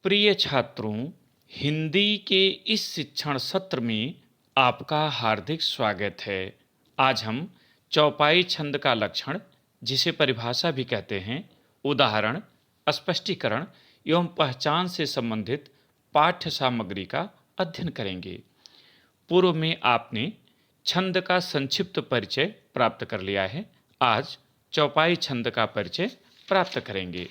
प्रिय छात्रों, हिंदी के इस शिक्षण सत्र में आपका हार्दिक स्वागत है। आज हम चौपाई छंद का लक्षण, जिसे परिभाषा भी कहते हैं, उदाहरण, स्पष्टीकरण एवं पहचान से संबंधित पाठ्य सामग्री का अध्ययन करेंगे। पूर्व में आपने छंद का संक्षिप्त परिचय प्राप्त कर लिया है। आज चौपाई छंद का परिचय प्राप्त करेंगे।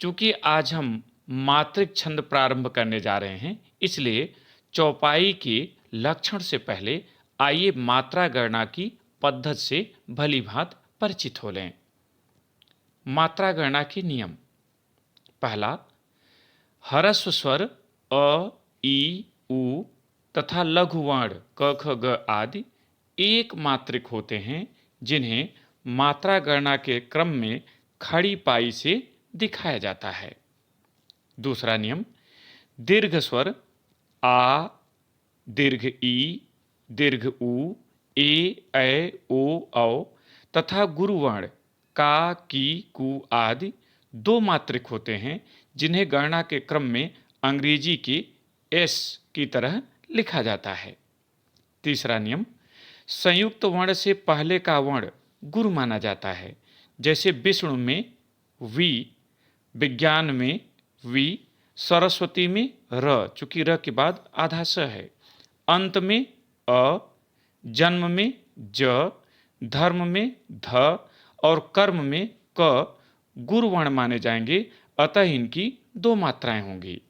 चूँकि आज हम मात्रिक छंद प्रारंभ करने जा रहे हैं, इसलिए चौपाई के लक्षण से पहले आइए मात्रा गणना की पद्धति से भलीभांति परिचित हो लें। मात्रा गणना के नियम। पहला, ह्रस्व स्वर अ, ई, उ तथा लघु वर्ण क, ख, ग आदि एक मात्रिक होते हैं, जिन्हें मात्रा गणना के क्रम में खड़ी पाई से दिखाया जाता है। दूसरा नियम, दीर्घ स्वर आ, दीर्घ ई, दीर्घ उ, ए, ऐ, ओ, औ तथा गुरुवर्ण का, की, कु आदि दो मात्रिक होते हैं, जिन्हें गणना के क्रम में अंग्रेजी की एस की तरह लिखा जाता है। तीसरा नियम, संयुक्त वर्ण से पहले का वर्ण गुरु माना जाता है। जैसे विष्णु में वी, विज्ञान में वी, सरस्वती में र, चूंकि र के बाद आधा स है, अंत में अ, जन्म में ज, धर्म में ध और कर्म में क गुरु वर्ण माने जाएंगे, अतः इनकी दो मात्राएं होंगी।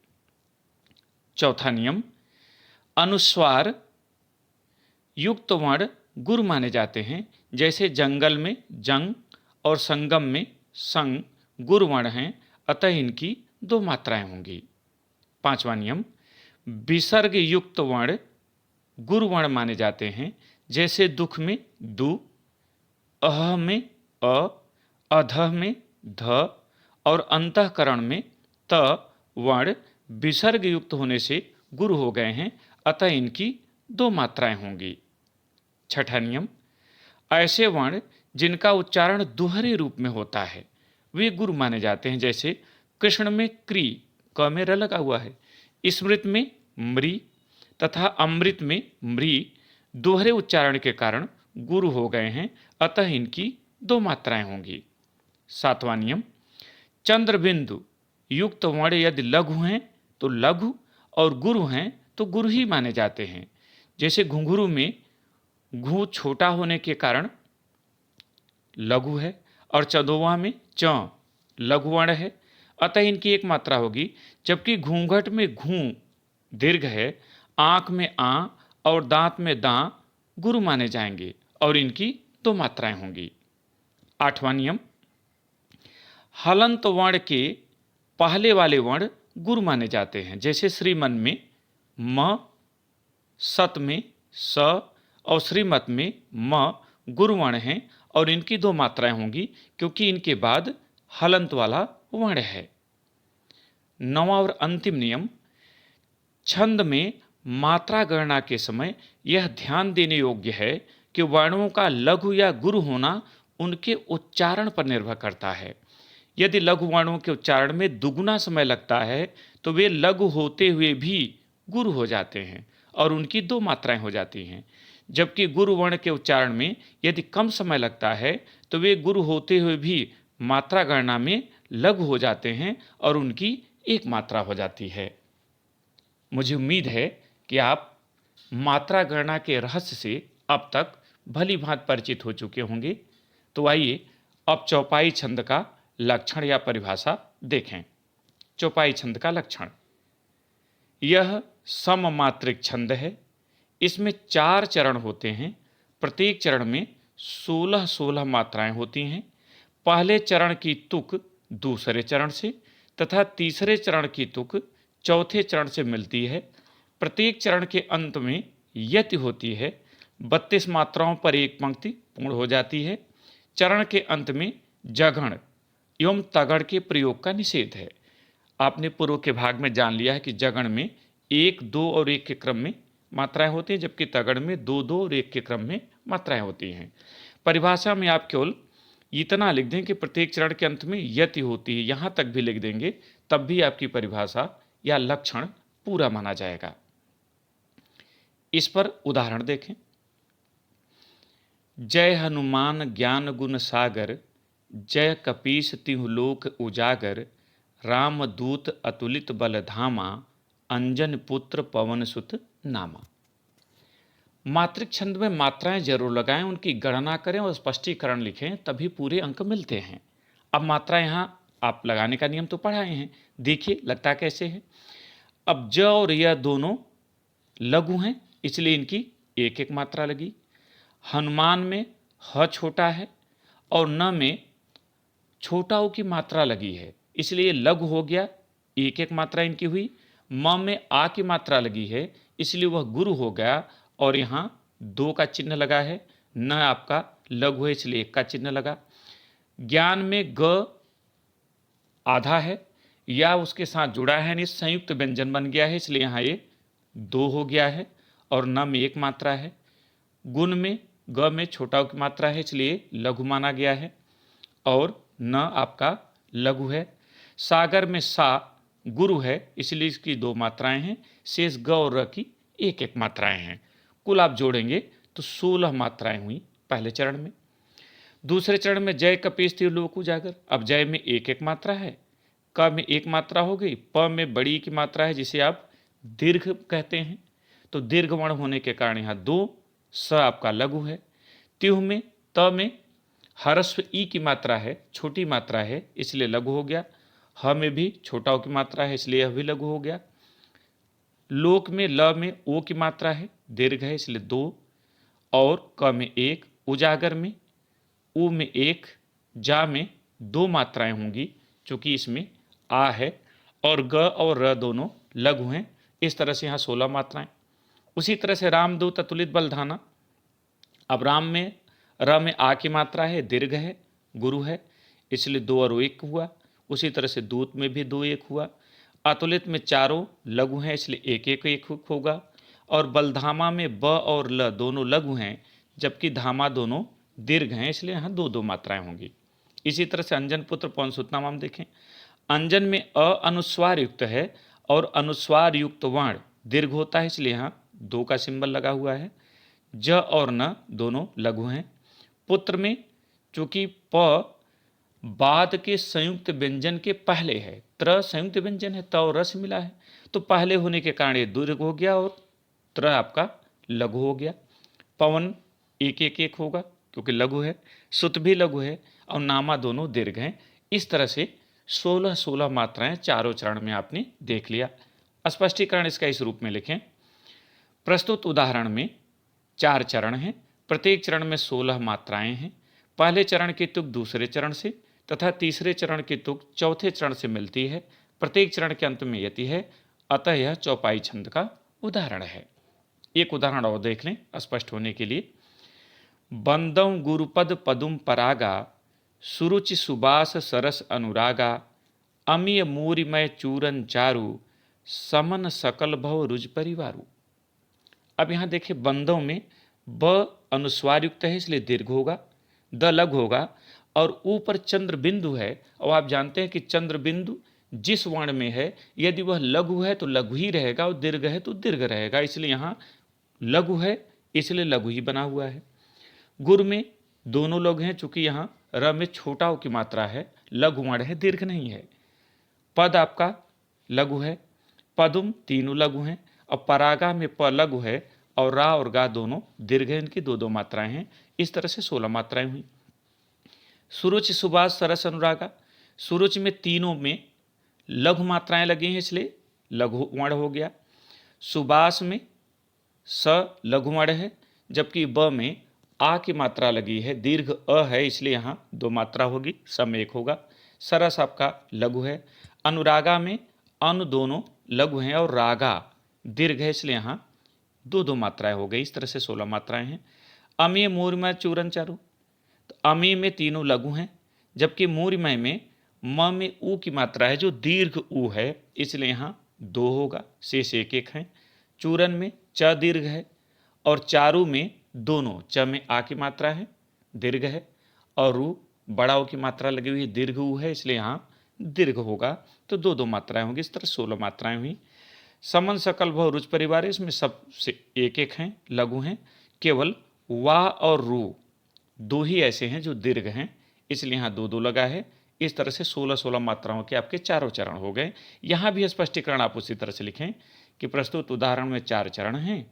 चौथा नियम, अनुस्वार युक्त वर्ण गुरु माने जाते हैं। जैसे जंगल में जंग और संगम में संग गुरु वर्ण हैं, अतः इनकी दो मात्राएं होंगी। पांचवा नियम, विसर्ग युक्त वर्ण गुरु वर्ण माने जाते हैं। जैसे दुख में दु, अह में अ, अधः में ध और अंतःकरण में त वर्ण विसर्ग युक्त होने से गुरु हो गए हैं, अतः इनकी दो मात्राएं होंगी। छठा नियम, ऐसे वर्ण जिनका उच्चारण दोहरे रूप में होता है वे गुरु माने जाते हैं। जैसे कृष्ण में क्री, क में र लगा हुआ है, स्मृत में मृ तथा अमृत में मृ दोहरे उच्चारण के कारण गुरु हो गए हैं, अतः इनकी दो मात्राएं होंगी। सातवां नियम, चंद्रबिंदु युक्त वर्ण यदि लघु हैं तो लघु और गुरु हैं तो गुरु ही माने जाते हैं। जैसे घुंघरू में घू छोटा होने के कारण लघु है और चंदोवा में च लघु वर्ण है, अतः इनकी एक मात्रा होगी। जबकि घूंघट में घू दीर्घ है, आंख में आ और दांत में दां गुरु माने जाएंगे और इनकी दो मात्राएं होंगी। आठवां नियम, हलंत वर्ण के पहले वाले वर्ण गुरु माने जाते हैं। जैसे श्रीमन में म, सत में स और श्रीमत में म गुरु वर्ण हैं और इनकी दो मात्राएं होंगी, क्योंकि इनके बाद हलंत वाला वर्ण है। नौवां और अंतिम नियम, छंद में मात्रा गणना के समय यह ध्यान देने योग्य है कि वर्णों का लघु या गुरु होना उनके उच्चारण पर निर्भर करता है। यदि लघु वर्णों के उच्चारण में दुगुना समय लगता है तो वे लघु होते हुए भी गुरु हो जाते हैं और उनकी दो मात्राएं हो जाती हैं। जबकि गुरु वर्ण के उच्चारण में यदि कम समय लगता है तो वे गुरु होते हुए भी मात्रा गणना में लघु हो जाते हैं और उनकी एक मात्रा हो जाती है। मुझे उम्मीद है कि आप मात्रा गणना के रहस्य से अब तक भली भांति परिचित हो चुके होंगे। तो आइए अब चौपाई छंद का लक्षण या परिभाषा देखें। चौपाई छंद का लक्षण, यह सममात्रिक छंद है। इसमें 4 चरण होते हैं। प्रत्येक चरण में 16-16 मात्राएं होती हैं। पहले चरण की तुक दूसरे चरण से तथा तीसरे चरण की तुक चौथे चरण से मिलती है। प्रत्येक चरण के अंत में यति होती है। 32 मात्राओं पर एक पंक्ति पूर्ण हो जाती है। चरण के अंत में जघन एवं तगड़ के प्रयोग का निषेध है। आपने पूर्व के भाग में जान लिया है कि जगण में 1, 2 और 1 के क्रम में मात्राएं होती हैं, जबकि तगड़ में 2, 2 और 1 के क्रम में मात्राएं होती हैं। परिभाषा में आप केवल इतना लिख दें कि प्रत्येक चरण के अंत में यति होती है, यहाँ तक भी लिख देंगे तब भी आपकी परिभाषा या लक्षण पूरा माना जाएगा। इस पर उदाहरण देखें। जय हनुमान ज्ञान गुण सागर, जय कपीस तिहु लोक उजागर, राम दूत अतुलित बल धामा, अंजन पुत्र पवन सुत नामा। मात्रिक छंद में मात्राएं जरूर लगाएं, उनकी गणना करें और स्पष्टीकरण लिखें, तभी पूरे अंक मिलते हैं। अब मात्रा यहाँ आप लगाने का नियम तो पढ़ाए हैं, देखिए लगता कैसे है। अब ज और य दोनों लघु हैं, इसलिए इनकी एक एक मात्रा लगी। हनुमान में ह छोटा है और न में छोटा ऊ की मात्रा लगी है, इसलिए लघु हो गया, एक एक मात्रा इनकी हुई। म में आ की मात्रा लगी है, इसलिए वह गुरु हो गया और यहाँ 2 का चिन्ह लगा है। न आपका लघु है, इसलिए 1 का चिन्ह लगा। ज्ञान में ग आधा है या उसके साथ जुड़ा है, नहीं संयुक्त व्यंजन बन गया है, इसलिए यहाँ ये 2 हो गया है और न में 1 मात्रा है। गुण में ग में छोटा ऊ की मात्रा है, इसलिए लघु माना गया है और न आपका लघु है। सागर में सा गुरु है, इसलिए इसकी 2 मात्राएं हैं। शेष ग और र की एक एक मात्राएं हैं। कुल आप जोड़ेंगे तो 16 मात्राएं हुई पहले चरण में। दूसरे चरण में जय कपीस तिहु लोक उजागर। अब जय में एक एक मात्रा है, क में 1 मात्रा हो गई, प में बड़ी की मात्रा है जिसे आप दीर्घ कहते हैं, तो दीर्घ वर्ण होने के कारण यहाँ 2। स आपका लघु है। तिहु में त में ह्रस्व ई की मात्रा है, छोटी मात्रा है, इसलिए लघु हो गया। ह में भी छोटा ओ की मात्रा है, इसलिए यह भी लघु हो गया। लोक में ल में ओ की मात्रा है, दीर्घ है, इसलिए 2 और क में 1। उजागर में उ में 1, जा में 2 मात्राएं होंगी चूंकि इसमें आ है और ग और र दोनों लघु हैं, इस तरह से यहाँ 16 मात्राएं। उसी तरह से रामदूत अतुलित बलधाना। अब राम में र में आ की मात्रा है, दीर्घ है, गुरु है, इसलिए 2 और 1 हुआ। उसी तरह से दूत में भी 2 1 हुआ। अतुलित में चारों लघु हैं, इसलिए 1 1 1 होगा। और बलधामा में ब और ल दोनों लघु हैं, जबकि धामा दोनों दीर्घ हैं, इसलिए यहाँ 2 2 मात्राएं होंगी। इसी तरह से अंजन पुत्र पवन सुत नामा हम देखें। अंजन में अ अनुस्वार युक्त है और अनुस्वार युक्त वर्ण दीर्घ होता है, इसलिए यहाँ 2 का सिंबल लगा हुआ है। ज और न दोनों लघु हैं। पुत्र में चूंकि प बाद के संयुक्त व्यंजन के पहले है, त्र संयुक्त व्यंजन है, त और रस मिला है, तो पहले होने के कारण ये दीर्घ हो गया और त्र आपका लघु हो गया। पवन 1 1 1 होगा क्योंकि लघु है, सुत भी लघु है और नामा दोनों दीर्घ हैं। इस तरह से 16 16 मात्राएं चारों चरण में आपने देख लिया। स्पष्टीकरण इसका इस रूप में लिखें। प्रस्तुत उदाहरण में 4 चरण हैं, प्रत्येक चरण में 16 मात्राएं हैं। पहले चरण की तुक दूसरे चरण से तथा तीसरे चरण की तुक चौथे चरण से मिलती है। प्रत्येक चरण के अंत में यति है, अतः यह चौपाई छंद का उदाहरण है। एक उदाहरण और देख लें स्पष्ट होने के लिए। बंदौ गुरुपद पदुम परागा, सुरुचि सुबास सरस अनुरागा, अमीय मूरिमय चूरन चारु, समन सकल भव रुज परिवारु। अब यहाँ देखिए बंदों में ब अनुस्वार युक्त है, इसलिए दीर्घ होगा, द लघु होगा और ऊपर चंद्र बिंदु है। और आप जानते हैं कि चंद्र बिंदु जिस वर्ण में है, यदि वह लघु है तो लघु ही रहेगा और दीर्घ है तो दीर्घ रहेगा, इसलिए यहाँ लघु है इसलिए लघु ही बना हुआ है। गुर में दोनों लघु हैं, चूंकि यहाँ र में छोटा ऊ की मात्रा है, लघु वर्ण है, दीर्घ नहीं है। पद आपका लघु है, पदुम तीनों लघु हैं और परागा में प लघु है और रा और गा दोनों दीर्घ हैं, इनकी 2 2 मात्राएं हैं। इस तरह से 16 मात्राएं हुई। सुरुचि सुबास सरस अनुरागा। सुरुचि में तीनों में लघु मात्राएं लगी हैं, इसलिए लघु वर्ण हो गया। सुबास में स लघु वर्ण है, जबकि ब में आ की मात्रा लगी है, दीर्घ अ है, इसलिए यहाँ 2 मात्रा होगी, सम 1 होगा। सरस आपका लघु है। अनुरागा में अनु दोनों लघु हैं और रागा दीर्घ है, इसलिए यहाँ 2 2 मात्राएं हो गई। इस तरह से 16 मात्राएं हैं। अमीय मूर्मय चूरन चारु। तो अमी में तीनों लघु हैं, जबकि मूर्मय में म में ऊ की मात्रा है जो दीर्घ ऊ है, इसलिए यहाँ 2 होगा, शेष 1 1 है। चूरन में च दीर्घ है और चारु में दोनों च में आ की मात्रा है, दीर्घ है और रू बड़ा ऊ की मात्रा लगी हुई है, दीर्घ ऊ है इसलिए यहाँ दीर्घ होगा, तो दो दो मात्राएं होंगी। इस तरह 16 मात्राएं हुई। समन सकल भव रुच परिवार है, इसमें सब से एक एक हैं, लघु हैं। केवल वाह और रू दो ही ऐसे हैं जो दीर्घ हैं, इसलिए यहाँ दो दो लगा है। इस तरह से 16-16 मात्राओं के आपके चारों चरण हो गए। यहाँ भी स्पष्टीकरण आप उसी तरह से लिखें कि प्रस्तुत उदाहरण में 4 चरण हैं,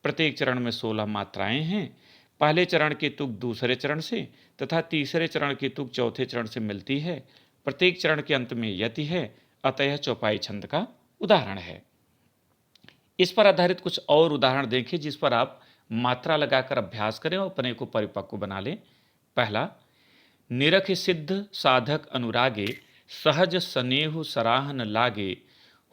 प्रत्येक चरण में 16 मात्राएं हैं। पहले चरण की तुक दूसरे चरण से तथा तीसरे चरण की तुक चौथे चरण से मिलती है। प्रत्येक चरण के अंत में यति है, अतः यह चौपाई छंद का उदाहरण है। इस पर आधारित कुछ और उदाहरण देखें जिस पर आप मात्रा लगाकर अभ्यास करें और अपने को परिपक्व बना लें। पहला, निरख सिद्ध साधक अनुरागे, सहज स्नेहु सराहन लागे,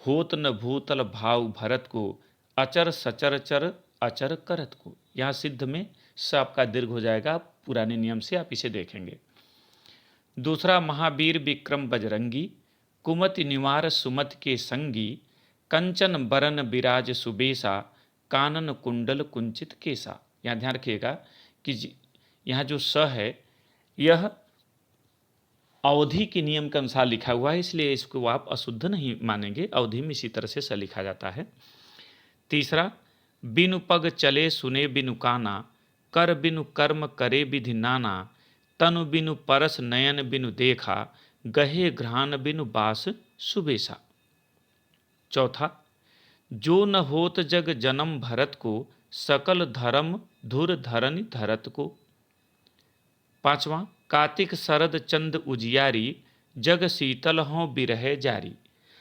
होत न भूतल भाव भरत को, अचर सचर चर अचर करत को। यहाँ सिद्ध में स आपका दीर्घ हो जाएगा, पुराने नियम से आप इसे देखेंगे। दूसरा, महावीर विक्रम बजरंगी, कुमति निवार सुमत के संगी, कंचन बरन बिराज सुबेसा, कानन कुंडल कुंचित केसा। यहाँ ध्यान रखिएगा कि यहाँ जो स है यह अवधि के नियम के अनुसार लिखा हुआ है, इसलिए इसको आप अशुद्ध नहीं मानेंगे। अवधि में इसी तरह से स लिखा जाता है। तीसरा, बिनु पग चले सुने बिनु काना, कर बिनु कर्म करे विधि नाना, तनु बिनु परस नयन बिनु देखा, गहे घ्राण बिनु बास सुबेसा। चौथा, जो न होत जग जन्म भरत को, सकल धर्म धुर धरनि धरत को। पांचवा, कार्तिक शरद चंद उजियारी, जग शीतल हों बिरहे जारी।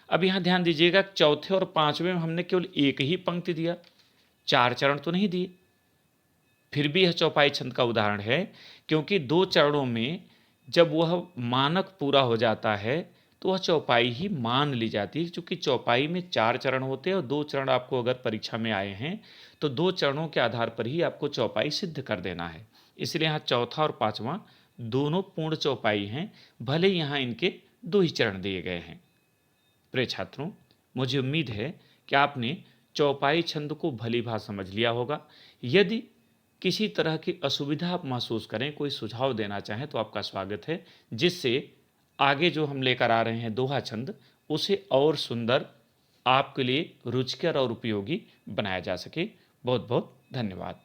अब यहाँ ध्यान दीजिएगा, चौथे और पांचवें में हमने केवल एक ही पंक्ति दिया, 4 चरण तो नहीं दिए। फिर भी यह चौपाई छंद का उदाहरण है, क्योंकि 2 चरणों में जब वह मानक पूरा हो जाता है तो वह चौपाई ही मान ली जाती है। क्योंकि चौपाई में 4 चरण होते हैं और 2 चरण आपको अगर परीक्षा में आए हैं तो 2 चरणों के आधार पर ही आपको चौपाई सिद्ध कर देना है। इसलिए यहाँ चौथा और पांचवा दोनों पूर्ण चौपाई हैं, भले यहाँ इनके 2 ही चरण दिए गए हैं। प्रिय छात्रों, मुझे उम्मीद है कि आपने चौपाई छंद को भली भांति समझ लिया होगा। यदि किसी तरह की असुविधा आप महसूस करें, कोई सुझाव देना चाहें तो आपका स्वागत है, जिससे आगे जो हम लेकर आ रहे हैं दोहा छंद उसे और सुंदर, आपके लिए रुचिकर और उपयोगी बनाया जा सके। बहुत बहुत धन्यवाद।